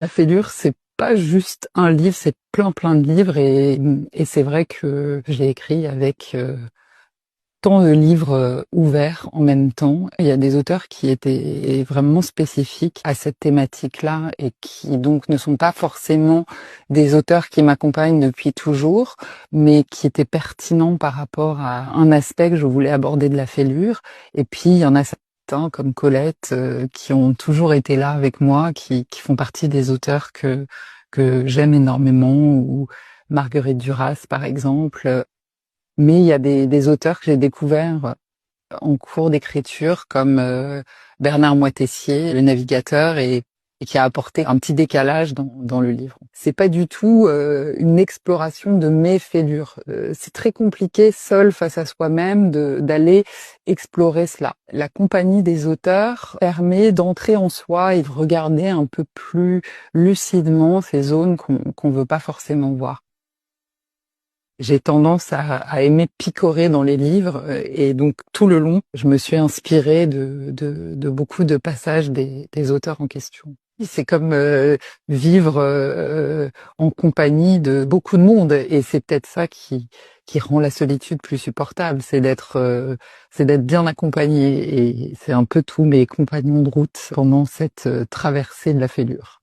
La Fêlure, c'est pas juste un livre, c'est plein de livres et c'est vrai que je l'ai écrit avec tant de livres ouverts en même temps. Il y a des auteurs qui étaient vraiment spécifiques à cette thématique-là et qui donc ne sont pas forcément des auteurs qui m'accompagnent depuis toujours, mais qui étaient pertinents par rapport à un aspect que je voulais aborder de la Fêlure. Et puis il y en a certains comme Colette qui ont toujours été là avec moi, qui font partie des auteurs que j'aime énormément, ou Marguerite Duras par exemple. Mais il y a des auteurs que j'ai découverts en cours d'écriture comme Bernard Moitessier, Le Navigateur, et qui a apporté un petit décalage dans le livre. C'est pas du tout une exploration de mes fêlures. C'est très compliqué, seul face à soi-même, d'aller explorer cela. La compagnie des auteurs permet d'entrer en soi et de regarder un peu plus lucidement ces zones qu'on veut pas forcément voir. J'ai tendance à aimer picorer dans les livres et donc tout le long, je me suis inspirée de beaucoup de passages des auteurs en question. C'est comme vivre en compagnie de beaucoup de monde et c'est peut-être ça qui rend la solitude plus supportable, c'est d'être bien accompagné et c'est un peu tous mes compagnons de route pendant cette traversée de la Fêlure.